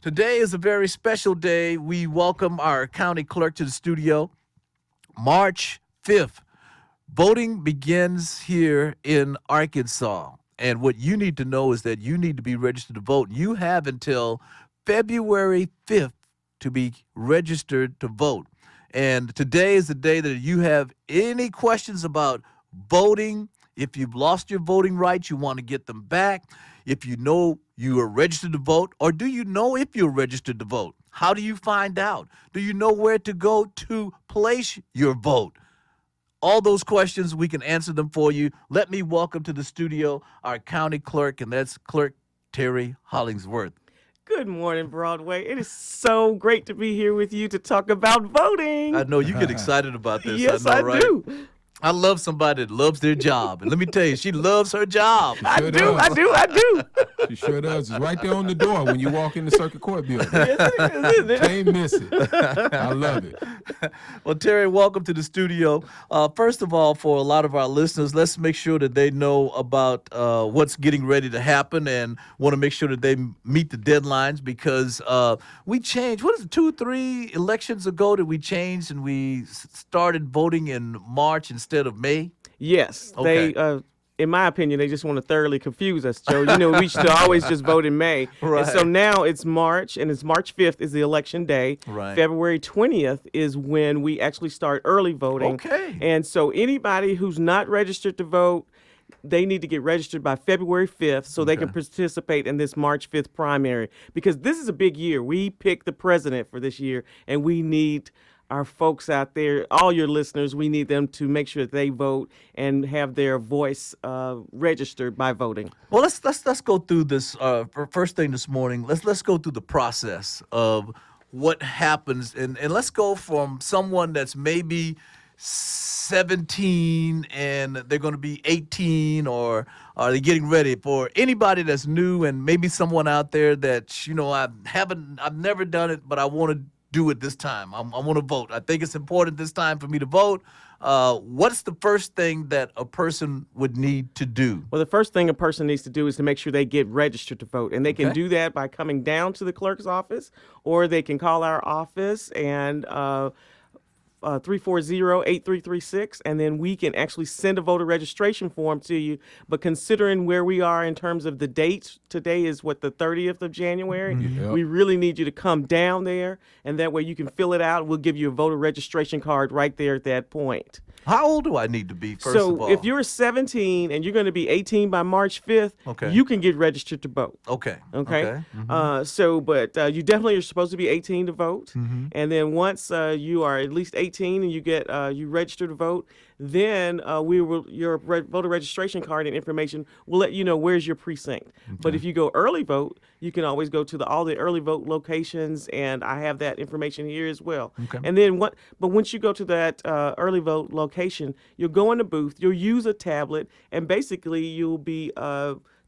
Today is a very special day. We welcome our county clerk to the studio. March 5th, voting begins here in Arkansas. And what you need to know is that you need to be registered to vote. You have until February 5th to be registered to vote. And today is the day that you have any questions about voting. If you've lost your voting rights, you want to get them back. If you know you are registered to vote, or do you know if you're registered to vote? How do you find out? Do you know where to go to place your vote? All those questions, we can answer them for you. Let me welcome to the studio our county clerk, and that's Clerk Terri Hollingsworth. Good morning, Broadway. It is so great to be here with you to talk about voting. I know you get excited about this. Yes, I know, right? do. I love somebody that loves their job. And let me tell you, she loves her job. I do. She sure does. It's right there on the door when you walk in the circuit court building. Yes, it is. Can't miss it. I love it. Well, Terri, welcome to the studio. First of all, for a lot of our listeners, let's make sure that they know about what's getting ready to happen and want to make sure that they meet the deadlines because we changed. What is it, 2-3 elections ago that we changed and we started voting in March instead of May? Yes. Okay. They, in my opinion, they just want to thoroughly confuse us, Joe. You know, we should always just vote in May. Right. And so now it's March, and it's March 5th is the election day. Right. February 20th is when we actually start early voting. Okay. And so anybody who's not registered to vote, they need to get registered by February 5th so they can participate in this March 5th primary. Because this is a big year. We pick the president for this year, and we need our folks out there, all your listeners, we need them to make sure that they vote and have their voice registered by voting. Well, let's go through this first thing this morning. Let's go through the process of what happens, and let's go from someone that's maybe 17 and they're going to be 18, or are they getting ready for anybody that's new and maybe someone out there that I've never done it, but I want to do it this time. I want to vote. I think it's important this time for me to vote. What's the first thing that a person would need to do? Well, the first thing a person needs to do is to make sure they get registered to vote. And they can do that by coming down to the clerk's office, or they can call our office and 340-8336, and then we can actually send a voter registration form to you. But considering where we are in terms of the dates, today is the 30th of January. Yep. We really need you to come down there, and that way you can fill it out. We'll give you a voter registration card right there at that point. How old do I need to be, first of all? So if you're 17 and you're going to be 18 by March 5th, you can get registered to vote. Okay. Okay. Mm-hmm. But you definitely are supposed to be 18 to vote. Mm-hmm. And then once you are at least 18 and you get you register to vote, then your voter registration card and information will let you know where's your precinct. Okay. But if you go early vote, you can always go to all the early vote locations, and I have that information here as well. Okay. And then but once you go to that early vote location, you'll go in the booth, you'll use a tablet, and basically you'll be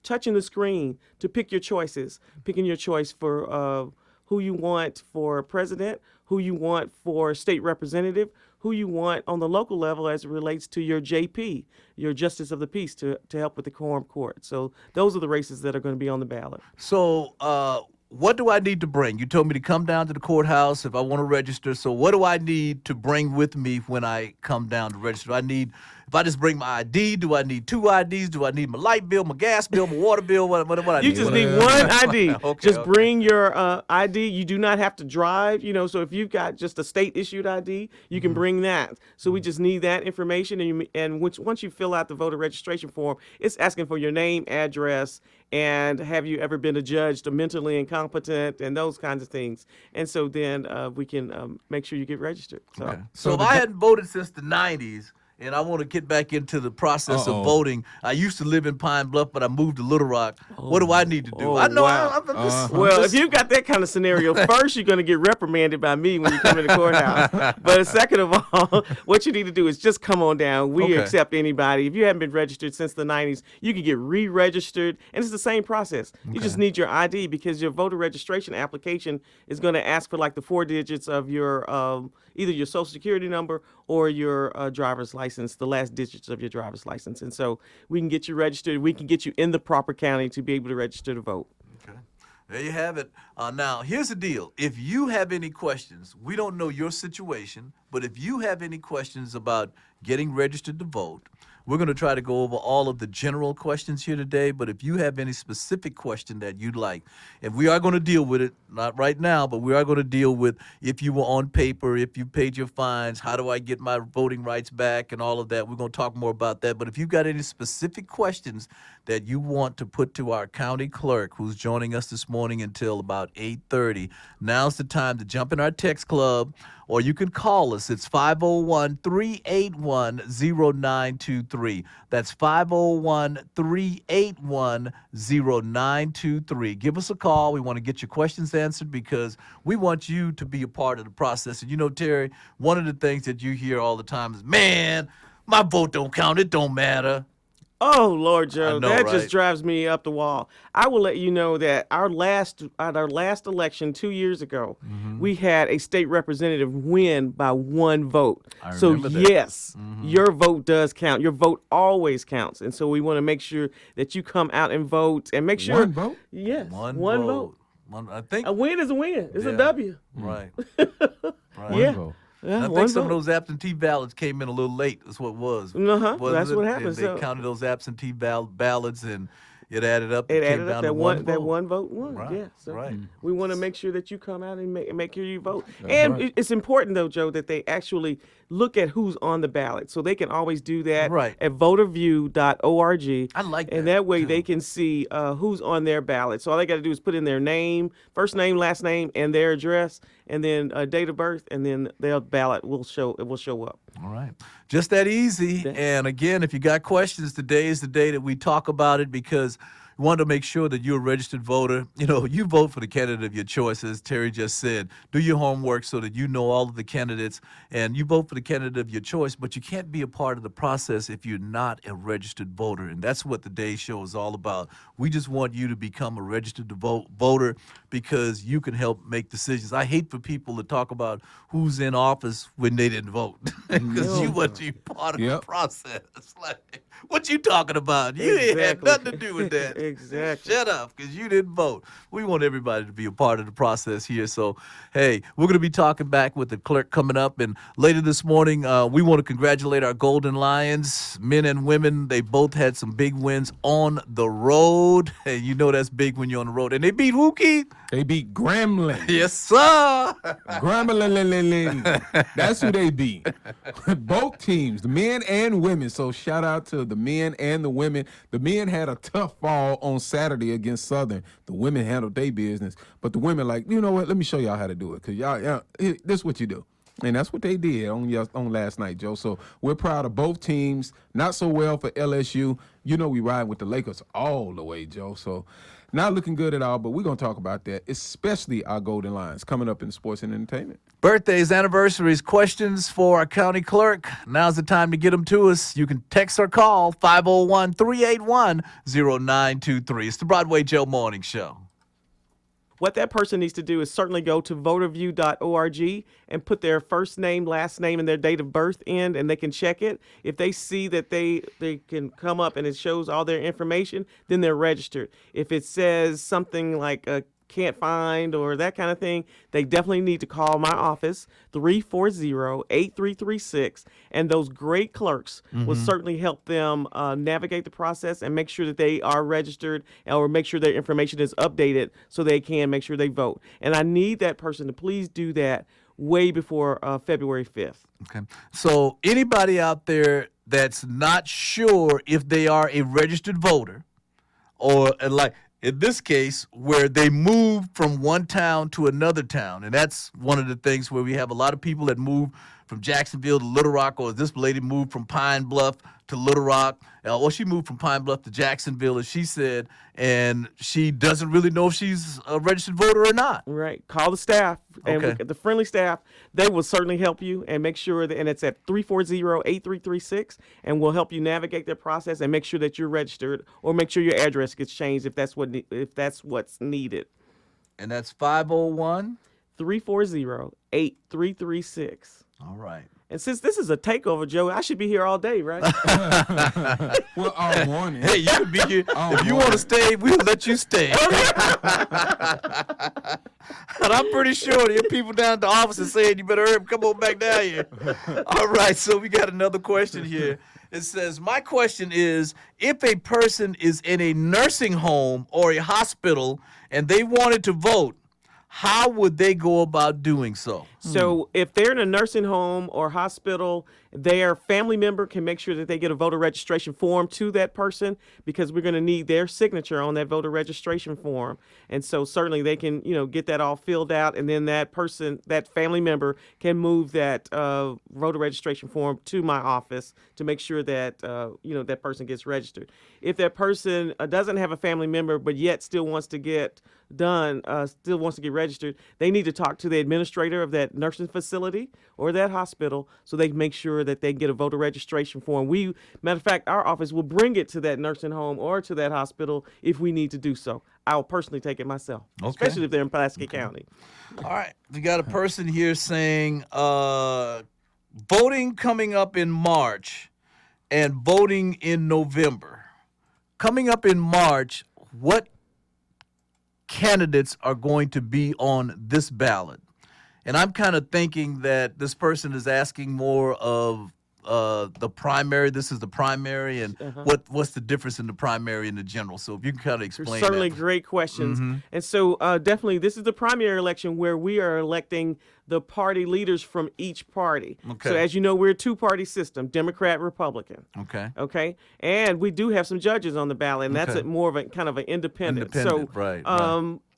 touching the screen to pick your choices, picking your choice for who you want for president, who you want for state representative, who you want on the local level as it relates to your JP, your Justice of the Peace, to help with the quorum court. So those are the races that are going to be on the ballot. So what do I need to bring? You told me to come down to the courthouse if I want to register. So what do I need to bring with me when I come down to register? If I just bring my ID, do I need 2 IDs? Do I need my light bill, my gas bill, my water bill? What I need? You just need one ID. Okay. Bring your ID. You do not have to drive, so if you've got just a state-issued ID, you can bring that. So we just need that information, and once you fill out the voter registration form, it's asking for your name, address, and have you ever been adjudged or mentally incompetent, and those kinds of things. And so then we can make sure you get registered. So if I hadn't voted since the 90s, and I want to get back into the process of voting. I used to live in Pine Bluff, but I moved to Little Rock. What do I need to do? I know. Wow. If you've got that kind of scenario, first you're going to get reprimanded by me when you come in the courthouse. But second of all, what you need to do is just come on down. We accept anybody. If you haven't been registered since the 90s, you can get re-registered, and it's the same process. You just need your ID because your voter registration application is going to ask for like the 4 digits of your either your social security number or your driver's license, the last digits of your driver's license. And so we can get you registered. We can get you in the proper county to be able to register to vote. Okay. There you have it. Now, here's the deal. If you have any questions, we don't know your situation, but if you have any questions about getting registered to vote, we're going to try to go over all of the general questions here today, but if you have any specific question that you'd like, and we are going to deal with it, not right now, but we are going to deal with if you were on paper, if you paid your fines, how do I get my voting rights back and all of that. We're going to talk more about that. But if you've got any specific questions that you want to put to our county clerk, who's joining us this morning until about 8:30, now's the time to jump in our text club, or you can call us. It's 501-381-0923. That's 501-381-0923. Give us a call. We want to get your questions answered because we want you to be a part of the process. And you know, Terry, one of the things that you hear all the time is, man, my vote don't count. It don't matter. Oh, Lord, Joe, know, just right? drives me up the wall. I will let you know that at our last election 2 years ago, we had a state representative win by one vote. I so, remember that. yes, your vote does count. Your vote always counts. And so we want to make sure that you come out and vote and make sure. One vote? Yes, One vote. I think. A win is a win. It's Yeah. a W. Right. One Yeah. vote. Yeah, I one think some of vote. those absentee ballots came in a little late. That's what it was. Uh-huh. Wasn't That's it? what And happened. they So counted those absentee ballots, and it added up. it came added down up to that one that vote. one vote won. Right, Yeah. So right. we want to make sure that you come out and make sure you vote. That's And right. it's important though, Joe, that they actually look at who's on the ballot. So they can always do that Right. at voterview.org. I like And that, that way too. they can see who's on their ballot. So all they got to do is put in their name, first name, last name, and their address, and then date of birth, and then their ballot will show. It will show up. All right. Just that easy. And again, if you got questions, today is the day that we talk about it because we want to make sure that you're a registered voter. You know, you vote for the candidate of your choice, as Terry just said. Do your homework so that you know all of the candidates, and you vote for the candidate of your choice, but you can't be a part of the process if you're not a registered voter. And that's what today's show is all about. We just want you to become a registered voter because you can help make decisions. I hate for people to talk about who's in office when they didn't vote because you want to be part of the process. Like, what you talking about? You ain't had nothing to do with that. Exactly. Shut up, because you didn't vote. We want everybody to be a part of the process here. So, hey, we're going to be talking back with the clerk coming up. And later this morning, we want to congratulate our Golden Lions, men and women. They both had some big wins on the road. Hey, you know that's big when you're on the road. And they beat who, Keith? They beat Gremlin. Yes, sir. Gremlin. That's who they beat. Both teams, the men and women. So shout out to the men and the women. The men had a tough fall on Saturday against Southern. The women handled their business. But the women like, you know what? Let me show y'all how to do it. Because y'all, this is what you do. And that's what they did on last night, Joe. So we're proud of both teams. Not so well for LSU. You know we ride with the Lakers all the way, Joe. So not looking good at all, but we're going to talk about that, especially our Golden Lions coming up in sports and entertainment. Birthdays, anniversaries, questions for our county clerk. Now's the time to get them to us. You can text or call 501-381-0923. It's the Broadway Joe Morning Show. What that person needs to do is certainly go to voterview.org and put their first name, last name, and their date of birth in, and they can check it. If they see that they can come up and it shows all their information, then they're registered. If it says something like can't find or that kind of thing, they definitely need to call my office, 340-8336, and those great clerks will certainly help them navigate the process and make sure that they are registered or make sure their information is updated so they can make sure they vote. And I need that person to please do that way before February 5th. Okay. So anybody out there that's not sure if they are a registered voter or like in this case, where they move from one town to another town. And that's one of the things where we have a lot of people that move from Jacksonville to Little Rock, or this lady moved from Pine Bluff to Little Rock. Well, she moved from Pine Bluff to Jacksonville, as she said, and she doesn't really know if she's a registered voter or not. Right. Call the staff, and Okay. the friendly staff. They will certainly help you and make sure that, and it's at 340-8336, and we'll help you navigate that process and make sure that you're registered or make sure your address gets changed if that's what's needed. And that's 501. 340-8336. All right. And since this is a takeover, Joe, I should be here all day, right? Well, all morning. Hey, you can be here. If you want to stay, we'll let you stay. And I'm pretty sure there are people down at the office saying, you better hurry up, come on back down here. All right, so we got another question here. It says, my question is, if a person is in a nursing home or a hospital and they wanted to vote, how would they go about doing so? So if they're in a nursing home or hospital, their family member can make sure that they get a voter registration form to that person, because we're going to need their signature on that voter registration form. And so certainly they can, get that all filled out, and then that person, that family member, can move that voter registration form to my office to make sure that, that person gets registered. If that person doesn't have a family member but yet still wants to get registered, they need to talk to the administrator of that nursing facility or that hospital so they can make sure that they get a voter registration form. Matter of fact, our office will bring it to that nursing home or to that hospital if we need to do so. I will personally take it myself, especially if they're in Pulaski County. All right. We got a person here saying voting coming up in March and voting in November. Coming up in March, what candidates are going to be on this ballot? And I'm kind of thinking that this person is asking more of the primary. This is the primary, and what's the difference in the primary and the general? So if you can kind of explain Certainly that. Great questions. And so definitely this is the primary election where we are electing the party leaders from each party. Okay. So as you know, we're a two-party system, Democrat, Republican. Okay. And we do have some judges on the ballot, and that's more of a kind of an independent. So right.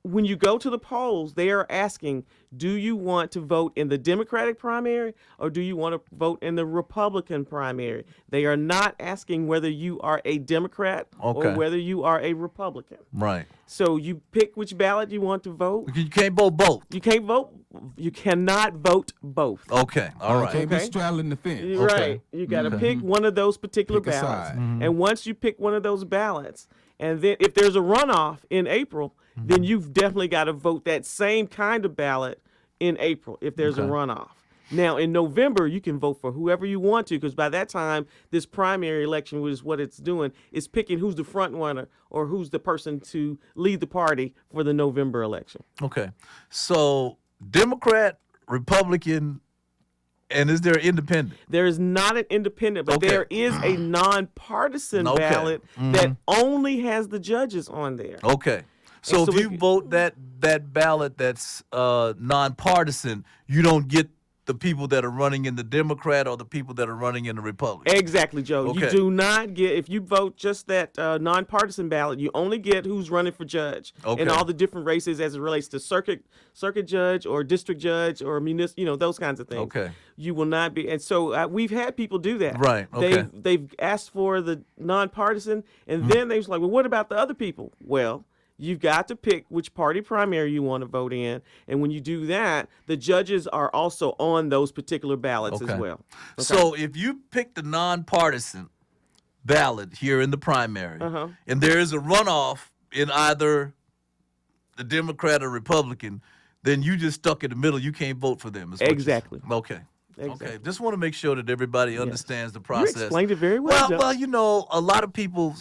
When you go to the polls, they are asking, do you want to vote in the Democratic primary or do you want to vote in the Republican primary? They are not asking whether you are a Democrat or whether you are a Republican. Right. So you pick which ballot you want to vote. You can't vote both. You can't vote. You cannot vote both. Okay. All right. Can't be straddling the fence. Right. You got to pick one of those particular Pick a ballots. side. And once you pick one of those ballots, and then if there's a runoff in April, then you've definitely got to vote that same kind of ballot in April if there's a runoff. Now, in November, you can vote for whoever you want to, because by that time, this primary election, which is what it's doing, is picking who's the front runner or who's the person to lead the party for the November election. Okay. So Democrat, Republican, and is there an independent? There is not an independent, but there is a nonpartisan ballot that only has the judges on there. Okay. So if you vote that ballot that's nonpartisan, you don't get the people that are running in the Democrat or the people that are running in the Republican. Exactly, Joe. Okay. You do not get, if you vote just that nonpartisan ballot, you only get who's running for judge in all the different races as it relates to circuit judge or district judge or municipal, those kinds of things. Okay. You will not be, and so we've had people do that. Right. Okay. They've asked for the nonpartisan, and then they was like, well, what about the other people? Well, you've got to pick which party primary you want to vote in. And when you do that, the judges are also on those particular ballots as well. Okay. So if you pick the nonpartisan ballot here in the primary, and there is a runoff in either the Democrat or Republican, then you just stuck in the middle. You can't vote for them. Exactly. Okay. Exactly. Okay, just want to make sure that everybody understands the process. You explained it very well. Well, a lot of people,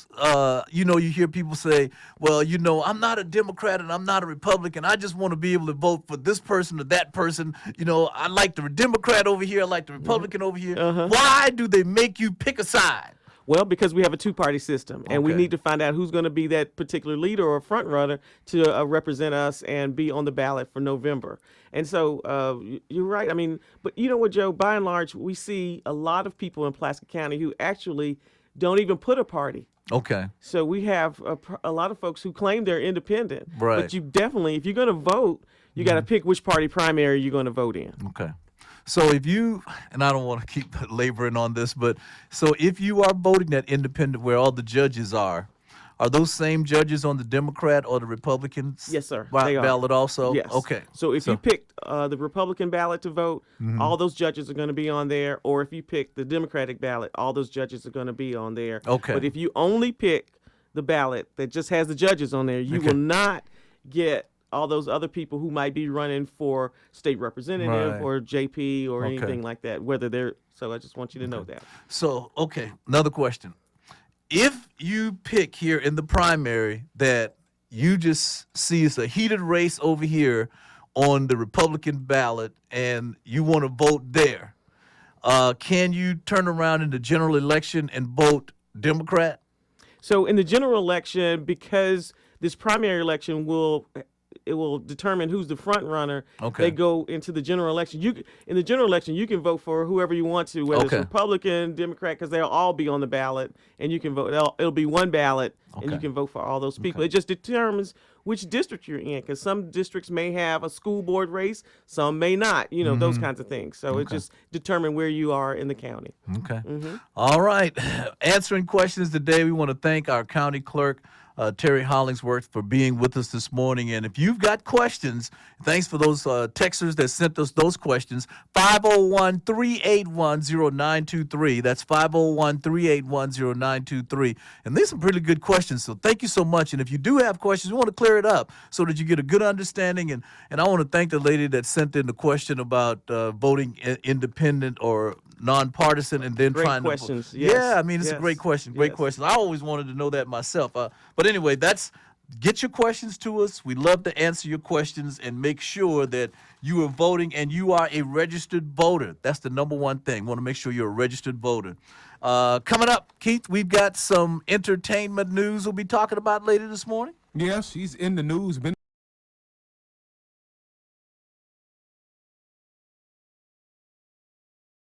you hear people say, well, I'm not a Democrat and I'm not a Republican. I just want to be able to vote for this person or that person. I like the Democrat over here. I like the Republican over here. Why do they make you pick a side? Well, because we have a two-party system, and we need to find out who's going to be that particular leader or front runner to represent us and be on the ballot for November. And so you're right. I mean, but you know what, Joe? By and large, we see a lot of people in Pulaski County who actually don't even put a party. Okay. So we have a lot of folks who claim they're independent. Right. But you definitely, if you're going to vote, you got to pick which party primary you're going to vote in. Okay. So if you, and I don't want to keep laboring on this, but so if you are voting that independent where all the judges are those same judges on the Democrat or the Republican Yes, sir. ballot also? Yes. Okay. So if you picked the Republican ballot to vote, all those judges are going to be on there. Or if you pick the Democratic ballot, all those judges are going to be on there. Okay. But if you only pick the ballot that just has the judges on there, you will not get all those other people who might be running for state representative Right. or JP or Okay. anything like that, whether they're, so I just want you to know that. So, okay, another question. If you pick here in the primary that you just see it's a heated race over here on the Republican ballot and you want to vote there, can you turn around in the general election and vote Democrat? So in the general election, because this primary election will determine who's the front runner. Okay. They go into the general election. In the general election, you can vote for whoever you want to, whether Okay. it's Republican, Democrat, because they'll all be on the ballot, and you can vote. It'll be one ballot, and Okay. you can vote for all those people. It just determines which district you're in, because some districts may have a school board race, some may not. You know, those kinds of things. So it just determines where you are in the county. Okay. All right. Answering questions today, we want to thank our county clerk, Terri Hollingsworth, for being with us this morning. And if you've got questions, thanks for those texters that sent us those questions. 501-381-0923. That's 501-381-0923. And these are some pretty good questions, so thank you so much. And if you do have questions, we want to clear it up so that you get a good understanding. And I want to thank the lady that sent in the question about voting independent or nonpartisan and then Great trying questions. to Yes. Yeah, I mean, it's a Yes. great question. Great Yes. question. I always wanted to know that myself. But anyway, get your questions to us. We love to answer your questions and make sure that you are voting and you are a registered voter. That's the number one thing. We want to make sure you're a registered voter. Coming up, Keith, we've got some entertainment news we'll be talking about later this morning. Yeah, she's in the news. Been